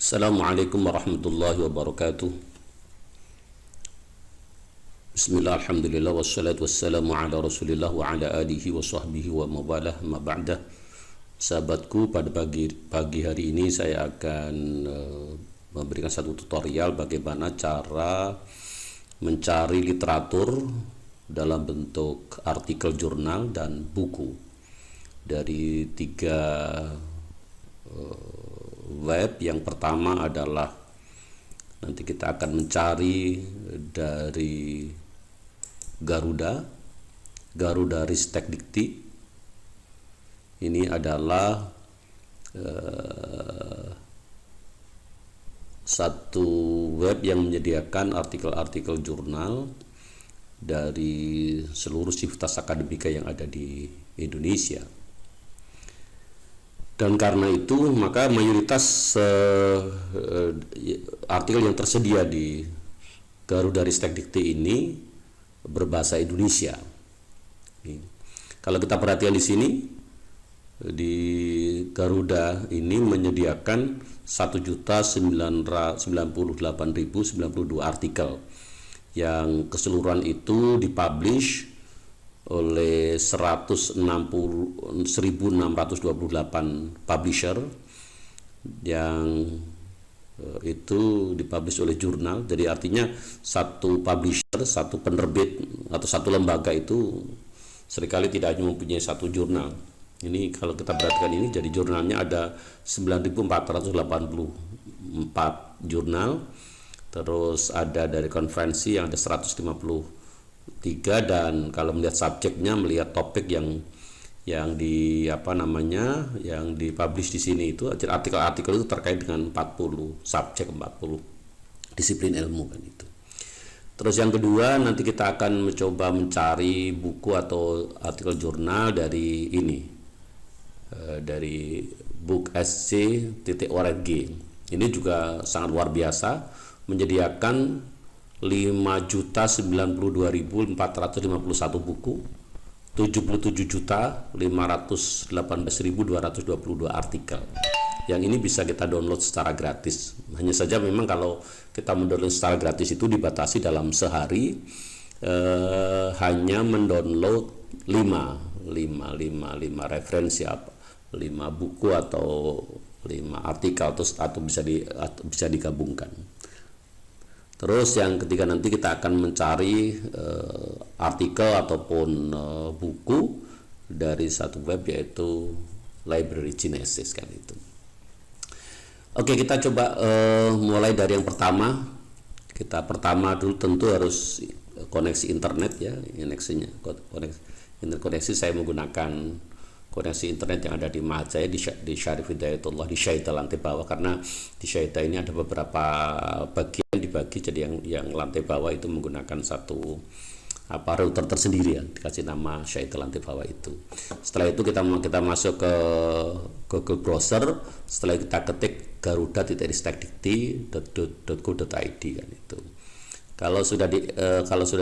Assalamualaikum warahmatullahi wabarakatuh. Bismillah, alhamdulillah, wassalatu wassalamu ala rasulillah wa ala alihi wa sahbihi wa mawalah ma ba'dah. Sahabatku, pada pagi hari ini saya akan memberikan satu tutorial bagaimana cara mencari literatur dalam bentuk artikel jurnal dan buku dari tiga web. Yang pertama adalah nanti kita akan mencari dari Garuda Ristek Dikti. Ini adalah satu web yang menyediakan artikel-artikel jurnal dari seluruh sivitas akademika yang ada di Indonesia. Dan karena itu maka mayoritas artikel yang tersedia di Garuda Ristek Dikti ini berbahasa Indonesia. Kalau kita perhatikan di sini, di Garuda ini menyediakan 1.998.092 artikel yang keseluruhan itu dipublish oleh 1.628 publisher yang itu dipublish oleh jurnal. Jadi artinya satu publisher, satu penerbit atau satu lembaga itu seringkali tidak hanya mempunyai satu jurnal. Ini kalau kita perhatikan ini, jadi jurnalnya ada 9.484 jurnal. Terus ada dari konferensi yang ada 153, dan kalau melihat subjeknya, melihat topik yang dipublish di sini itu artikel-artikel itu terkait dengan 40 subjek, 40 disiplin ilmu kan itu. Terus yang kedua, nanti kita akan mencoba mencari buku atau artikel jurnal dari ini, dari booksc.org. Ini juga sangat luar biasa, menyediakan 5.092.451 buku, 77.518.222 artikel. Yang ini bisa kita download secara gratis. Hanya saja memang kalau kita mendownload secara gratis itu dibatasi dalam sehari hanya mendownload 5 referensi, 5 buku atau 5 artikel atau bisa digabungkan. Terus yang ketiga, nanti kita akan mencari artikel ataupun buku dari satu web, yaitu Library Genesis kan itu. Oke, kita coba mulai dari yang pertama. Kita pertama dulu tentu harus koneksi internet ya. Koneksi saya menggunakan koneksi internet yang ada di Mahat saya di Syarif Hidayatullah di Syaita lantai bawah, karena di Syaita ini ada beberapa bagian dibagi, jadi yang lantai bawah itu menggunakan satu router tersendiri ya, dikasih nama Syaita lantai bawah itu. Setelah itu kita masuk ke Google browser, setelah kita ketik garuda.ristekdikti.go.id kan itu. Kalau sudah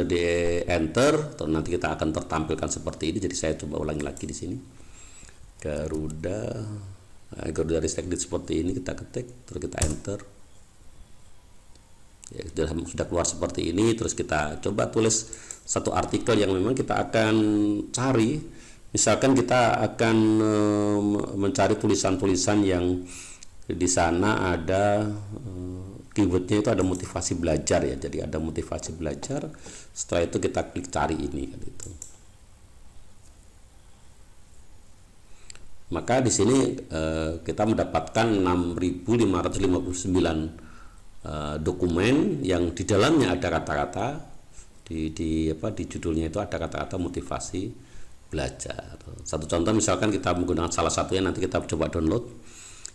di enter, nanti kita akan tertampilkan seperti ini. Jadi saya coba ulangi lagi di sini. Garuda Ristek Dikti seperti ini, kita ketik, terus kita enter ya, sudah keluar seperti ini. Terus kita coba tulis satu artikel yang memang kita akan cari. Misalkan kita akan mencari tulisan-tulisan yang di sana ada keywordnya itu ada motivasi belajar ya, jadi ada motivasi belajar. Setelah itu kita klik cari ini kan itu. Maka di sini kita mendapatkan 6.559 dokumen yang di dalamnya ada kata-kata di judulnya itu ada kata-kata motivasi belajar. Satu contoh, misalkan kita menggunakan salah satunya, nanti kita coba download.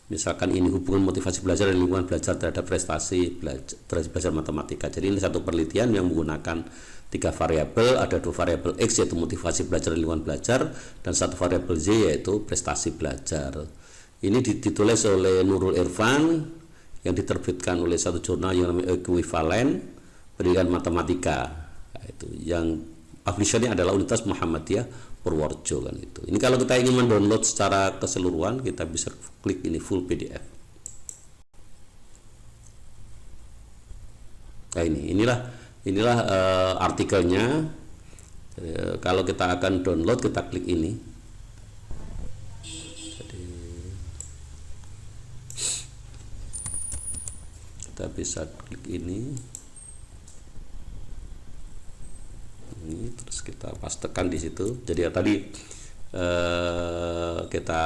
Misalkan ini hubungan motivasi belajar dan lingkungan belajar terhadap prestasi belajar matematika. Jadi ini satu penelitian yang menggunakan 3 variabel, ada 2 variabel X yaitu motivasi belajar dan lingkungan belajar, dan 1 variabel Y yaitu prestasi belajar. Ini ditulis oleh Nurul Irfan, yang diterbitkan oleh satu jurnal yang namanya Ekuivalen Pendidikan Matematika. Nah, itu yang publishernya adalah Universitas Muhammadiyah Purworejo kan itu. Ini kalau kita ingin mendownload secara keseluruhan, kita bisa klik ini full PDF. Nah, inilah artikelnya. Kalau kita akan download, kita klik ini. Jadi kita bisa klik ini, terus kita pastekan di situ. Jadi ya tadi kita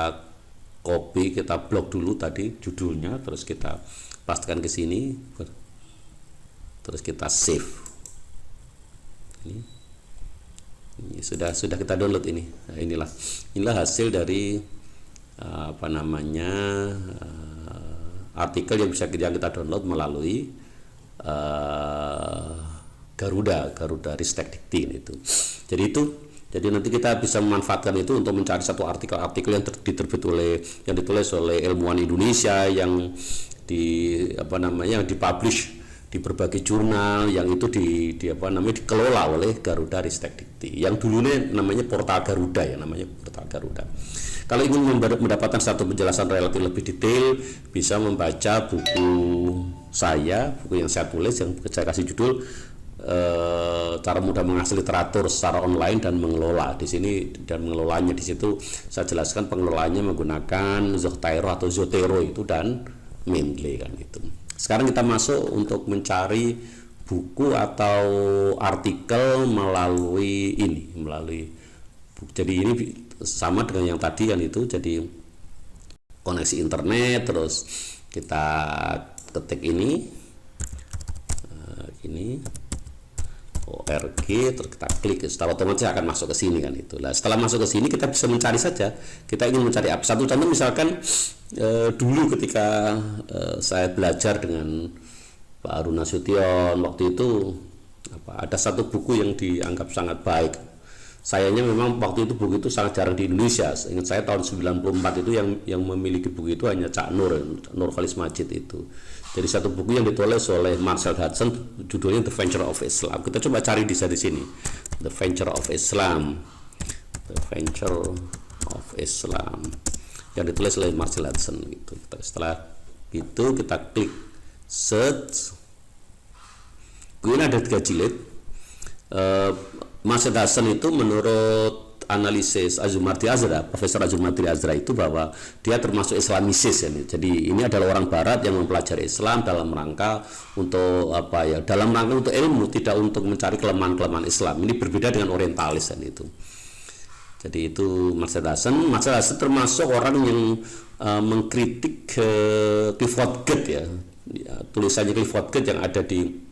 copy, kita blok dulu tadi judulnya, terus kita pastekan ke sini, terus kita save. Ini sudah kita download ini. Nah, inilah hasil dari artikel yang kita download melalui Garuda Ristek Dikti itu. Jadi nanti kita bisa memanfaatkan itu untuk mencari satu artikel yang ditulis oleh ilmuwan Indonesia yang dipublish di berbagai jurnal, yang itu dikelola oleh Garuda Ristek Dikti, yang dulunya namanya Portal Garuda ya, Kalau ingin mendapatkan satu penjelasan relatif lebih detail, bisa membaca buku yang saya tulis, yang saya kasih judul cara mudah mengakses literatur secara online dan mengelola. Di sini dan mengelolanya, di situ saya jelaskan pengelolaannya menggunakan Zotero itu dan Mendeley kan itu. Sekarang kita masuk untuk mencari buku atau artikel melalui jadi ini sama dengan yang tadi kan itu. Jadi koneksi internet, terus kita ketik ini org, terus kita klik, setelah otomatis akan masuk ke sini kan itu. Nah, setelah masuk ke sini kita bisa mencari saja. Kita ingin mencari apa? Satu contoh misalkan dulu ketika saya belajar dengan Pak Harun Nasution waktu itu, ada satu buku yang dianggap sangat baik. Sayangnya memang waktu itu buku itu sangat jarang di Indonesia. Ingat saya tahun 94 itu yang memiliki buku itu hanya Cak Nur Khalis Majid itu. Jadi satu buku yang ditulis oleh Marcel Hudson, judulnya The Venture of Islam. Kita coba cari di sini, The Venture of Islam, yang ditulis oleh Marcel Hudson gitu. Setelah itu kita klik search. Kemudian ada 3 jilid. Marcel Hudson itu menurut analisis Profesor Azumardi Azra itu bahwa dia termasuk Islamisis ya. Jadi ini adalah orang Barat yang mempelajari Islam dalam rangka untuk untuk ilmu, tidak untuk mencari kelemahan-kelemahan Islam. Ini berbeda dengan orientalis kan itu. Jadi itu Marcel Hudson termasuk orang yang mengkritik Clifford Geertz ya, tulisannya Clifford Geertz yang ada di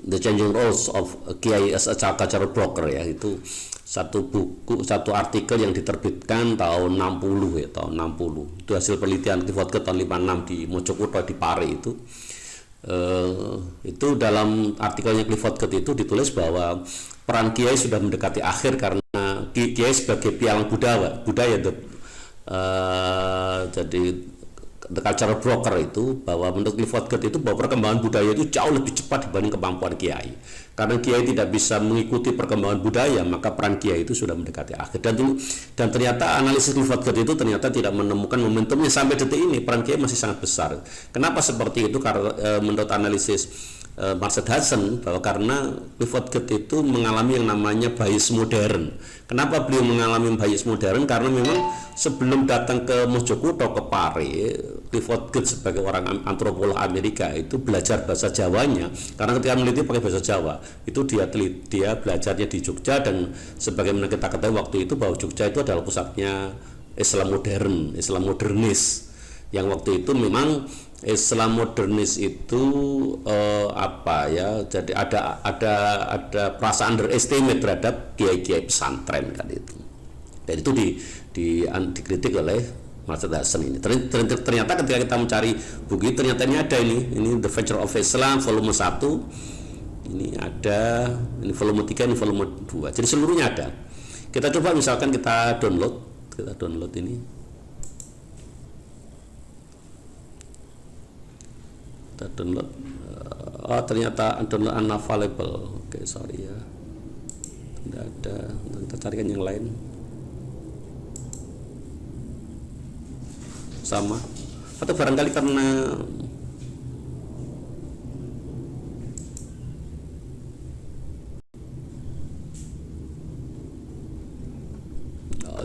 The Changing Roles of Kiai as a Cultural Broker ya, itu satu artikel yang diterbitkan tahun 60 ya, tahun 60. Itu hasil penelitian Clifford Geertz tahun 56 di Mojokerto di Pare itu. Itu dalam artikelnya Clifford Geertz itu ditulis bahwa peran Kiai sudah mendekati akhir karena Kiai sebagai pialang budaya jadi The Cultural Broker itu, bahwa menurut Clifford Geertz itu bahwa perkembangan budaya itu jauh lebih cepat dibanding kemampuan Kiai. Karena Kiai tidak bisa mengikuti perkembangan budaya, maka peran Kiai itu sudah mendekati akhir. Dan ternyata analisis Clifford Geertz itu ternyata tidak menemukan momentumnya sampai detik ini. Peran Kiai masih sangat besar. Kenapa seperti itu? Karena menurut analisis Marcel Hudson, bahwa karena Clifford Geertz itu mengalami yang namanya bias modern. Kenapa beliau mengalami bias modern? Karena memang sebelum datang ke Mojokerto, ke Pare, Clifford Geertz sebagai orang antropolog Amerika itu belajar bahasa Jawanya, karena ketika meneliti pakai bahasa Jawa itu dia belajarnya di Jogja. Dan sebagaimana kita ketahui waktu itu bahwa Jogja itu adalah pusatnya Islam modern, Islam modernis, yang waktu itu memang Islam modernis itu jadi ada perasaan underestimate terhadap kiai-kiai pesantren kan itu. Dan itu dikritik oleh Marcel Hudson ini. Ternyata ketika kita mencari buku ternyata ini ada ini The Venture of Islam volume 1. Ini ada, ini volume 3, ini volume 2. Jadi seluruhnya ada. Kita coba misalkan kita download ini. Kita download, ternyata download unavailable. Oke, sorry ya, tidak ada. Kita carikan yang lain sama, atau barangkali karena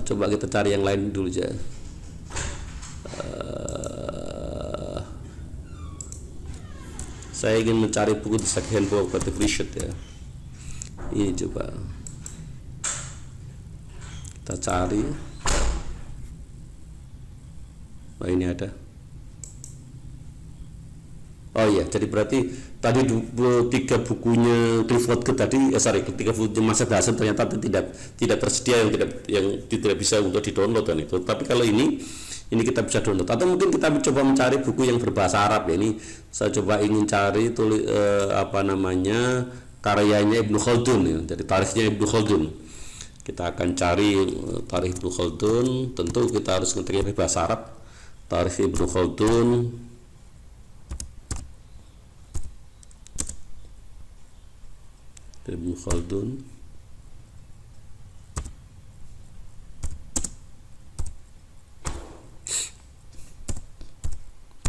Coba kita cari yang lain dulu aja. Saya ingin mencari buku The Second Book of Creative Research ya. Ini coba kita cari. Oh, ini ada. Oh iya, jadi berarti tadi tiga bukunya Clifford Geertz tadi, tiga bukunya Marcel Hassen ternyata tidak tersedia, yang tidak bisa untuk di-download kan itu. Tapi kalau ini kita bisa download. Atau mungkin kita coba mencari buku yang berbahasa Arab ya. Ini saya coba ingin cari karyanya Ibnu Khaldun ya. Jadi tarikhnya Ibnu Khaldun. Kita akan cari tarikh Ibnu Khaldun. Tentu kita harus ngerti bahasa Arab. Tarikh Ibnu Khaldun. Ibnu Khaldun.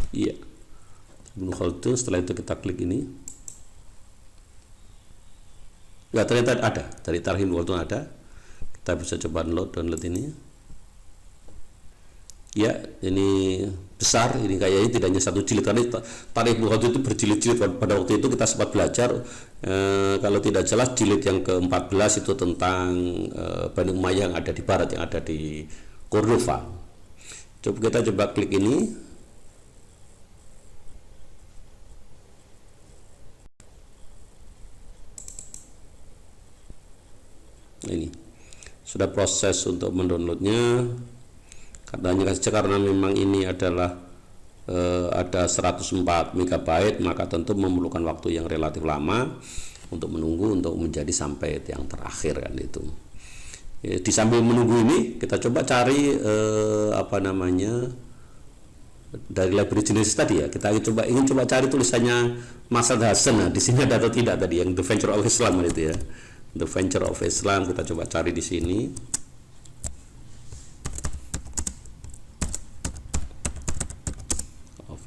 Iya, Ibnu Khaldun. Setelah itu kita klik ini. Ya, ternyata ada dari tarikh Ibnu Khaldun ada. Kita bisa coba download ini. Ya, ini besar, ini kayaknya tidak hanya satu jilid, karena tarikh Ibnu Khaldun itu berjilid-jilid. Pada waktu itu kita sempat belajar, kalau tidak jelas jilid yang ke-14 itu tentang Bani Umayyah yang ada di barat, yang ada di Cordova. Kita coba klik ini. Ini sudah proses untuk mendownloadnya. Karena memang ini adalah ada 104 MB, maka tentu memerlukan waktu yang relatif lama untuk menunggu untuk menjadi sampai yang terakhir kan itu. Di sambil menunggu ini kita coba cari dari library Genesis tadi ya. Kita ingin coba cari tulisannya Marcel Hassen. Nah, di sini ada atau tidak tadi yang The Venture of Islam itu ya. The Venture of Islam, kita coba cari di sini.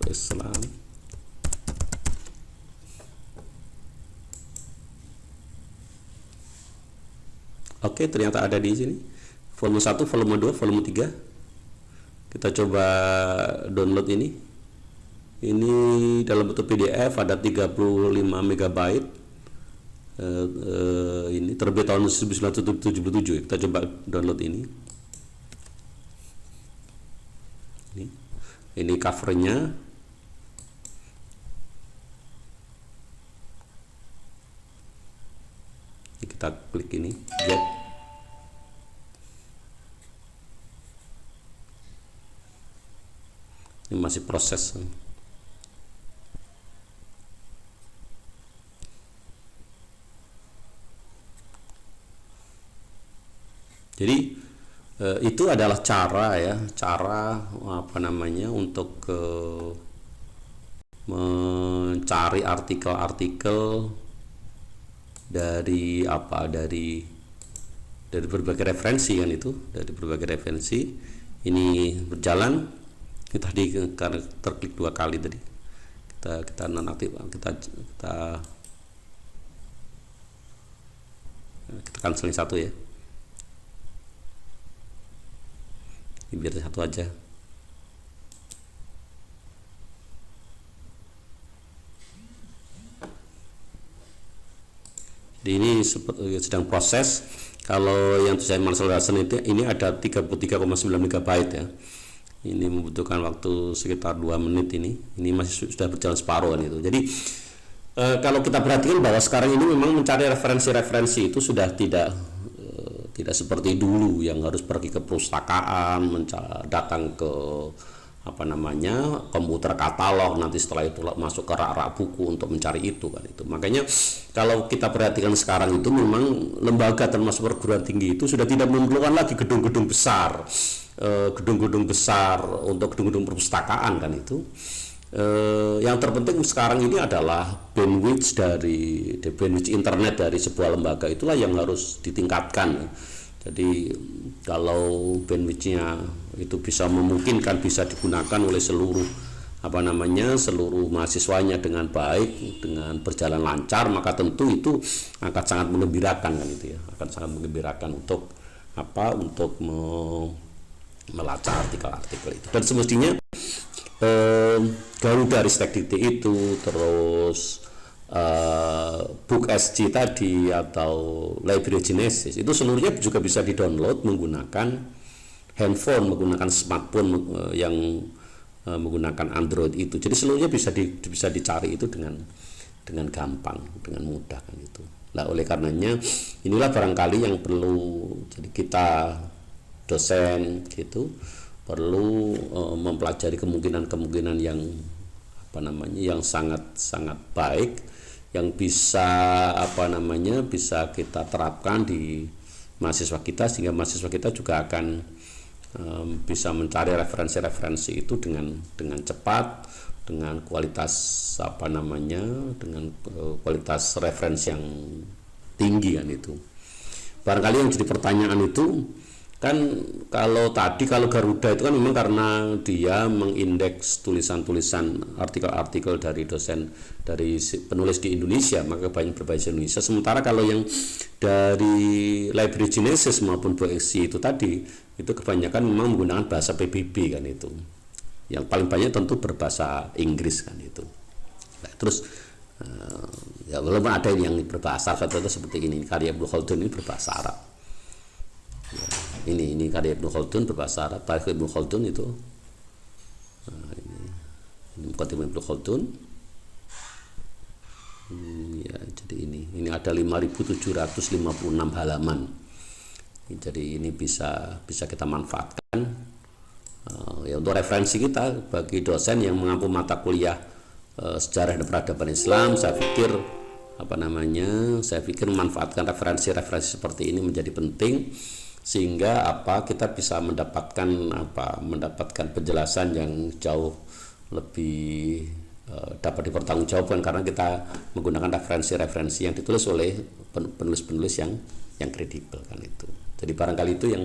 Islam. Oke, ternyata ada di sini. Volume 1, volume 2, volume 3. Kita coba download ini. Ini dalam bentuk PDF, ada 35 MB. Ini terbit tahun 1977. Kita coba download ini. Ini covernya. Kita klik ini, get. Ini masih proses. Jadi itu adalah cara untuk mencari artikel-artikel dari berbagai referensi kan itu, dari berbagai referensi. Ini berjalan. Kita karena terklik 2 kali tadi. Kita nonaktif, kita cancel 1 ya. Ini biar 1 aja. Jadi ini sedang proses. Kalau yang saya Marcel Hassen itu ini ada 33,9 MB ya. Ini membutuhkan waktu sekitar 2 menit ini. Ini masih sudah berjalan separuh kan itu. Jadi kalau kita perhatikan bahwa sekarang ini memang mencari referensi-referensi itu sudah tidak seperti dulu yang harus pergi ke perpustakaan, datang ke komputer katalog, nanti setelah itu masuk ke rak-rak buku untuk mencari itu kan itu. Makanya kalau kita perhatikan sekarang itu memang lembaga termasuk perguruan tinggi itu sudah tidak memerlukan lagi gedung-gedung besar, untuk gedung-gedung perpustakaan kan itu. Yang terpenting sekarang ini adalah bandwidth internet dari sebuah lembaga, itulah yang harus ditingkatkan. Jadi kalau bandwidthnya itu bisa memungkinkan, bisa digunakan oleh seluruh mahasiswanya dengan baik, dengan berjalan lancar, maka tentu itu akan sangat menggembirakan kan itu ya, akan sangat menggembirakan untuk untuk melacak artikel-artikel itu. Dan semestinya Garuda Ristek Dikti itu, terus Book SG tadi atau Library Genesis itu seluruhnya juga bisa di-download menggunakan handphone, menggunakan smartphone yang menggunakan Android itu. Jadi seluruhnya bisa dicari itu dengan gampang, dengan mudah kan itu. Nah, oleh karenanya inilah barangkali yang perlu, jadi kita dosen gitu perlu mempelajari kemungkinan yang yang sangat baik, yang bisa bisa kita terapkan di mahasiswa kita, sehingga mahasiswa kita juga akan bisa mencari referensi-referensi itu dengan cepat, dengan kualitas dengan kualitas referensi yang tinggi kan itu. Barangkali yang jadi pertanyaan itu kan, kalau Garuda itu kan memang karena dia mengindeks tulisan-tulisan artikel-artikel dari penulis di Indonesia, maka banyak berbahasa Indonesia. Sementara kalau yang dari Library Genesis maupun BookXC itu tadi, itu kebanyakan memang menggunakan bahasa PBB kan itu. Yang paling banyak tentu berbahasa Inggris kan itu. Nah, terus ya walaupun ada yang berbahasa Arab, contohnya seperti ini, karya Ibnu Khaldun ini berbahasa Arab. Ya, ini karya Ibnu Khaldun berbahasa Arab. Tarikh Ibnu Khaldun itu ini Muqaddimah Ibnu Khaldun. Ya, jadi ini ada 5.756 halaman. Jadi ini bisa kita manfaatkan ya untuk referensi kita bagi dosen yang mengampu mata kuliah sejarah dan peradaban Islam. Saya pikir memanfaatkan referensi-referensi seperti ini menjadi penting, sehingga kita bisa mendapatkan penjelasan yang jauh lebih dapat dipertanggungjawabkan, karena kita menggunakan referensi-referensi yang ditulis oleh penulis-penulis yang kredibel kan itu. Jadi barangkali itu yang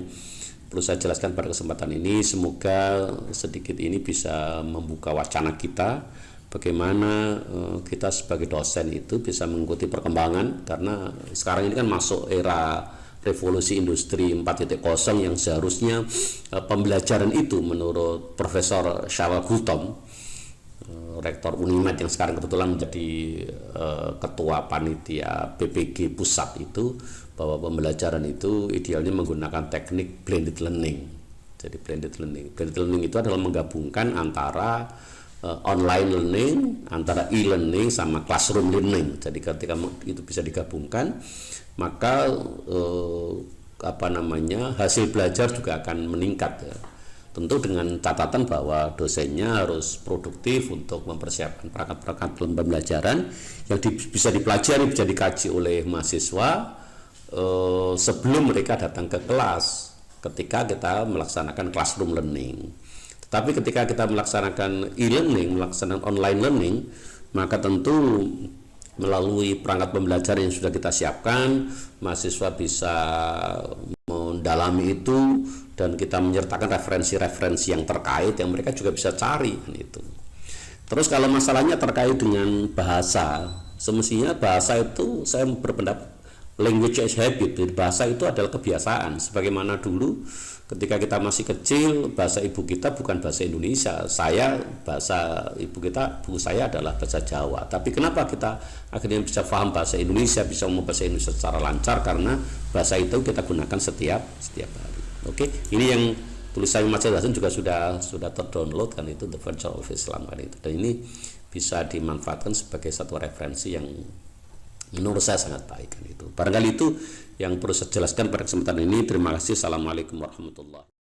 perlu saya jelaskan pada kesempatan ini. Semoga sedikit ini bisa membuka wacana kita bagaimana kita sebagai dosen itu bisa mengikuti perkembangan, karena sekarang ini kan masuk era revolusi industri 4.0 yang seharusnya pembelajaran itu menurut Profesor Syawal Gultom, Rektor Unimed yang sekarang kebetulan menjadi ketua panitia PPG pusat itu, bahwa pembelajaran itu idealnya menggunakan teknik blended learning. Jadi blended learning itu adalah menggabungkan antara online learning, antara e-learning sama classroom learning. Jadi ketika itu bisa digabungkan, maka hasil belajar juga akan meningkat ya. Tentu dengan catatan bahwa dosennya harus produktif untuk mempersiapkan perangkat-perangkat pembelajaran yang bisa dipelajari, bisa dikaji oleh mahasiswa sebelum mereka datang ke kelas, ketika kita melaksanakan classroom learning. Tetapi ketika kita melaksanakan e-learning, melaksanakan online learning, maka tentu melalui perangkat pembelajaran yang sudah kita siapkan, mahasiswa bisa mendalami itu, dan kita menyertakan referensi-referensi yang terkait yang mereka juga bisa cari kan itu. Terus kalau masalahnya terkait dengan bahasa, semestinya bahasa itu saya berpendapat language is habit. Jadi bahasa itu adalah kebiasaan. Sebagaimana dulu ketika kita masih kecil, bahasa ibu kita bukan bahasa Indonesia. Bahasa ibu saya adalah bahasa Jawa. Tapi kenapa kita akhirnya bisa paham bahasa Indonesia, bisa ngomong bahasa Indonesia secara lancar? Karena bahasa itu kita gunakan setiap hari. Oke, ini yang tulisan Mas Hasan juga sudah terdownload kan itu, The Virtue of Islam kan itu. Dan ini bisa dimanfaatkan sebagai satu referensi yang menurut saya sangat baik kan itu. Barangkali itu yang perlu saya jelaskan pada kesempatan ini. Terima kasih. Assalamualaikum warahmatullahi wabarakatuh.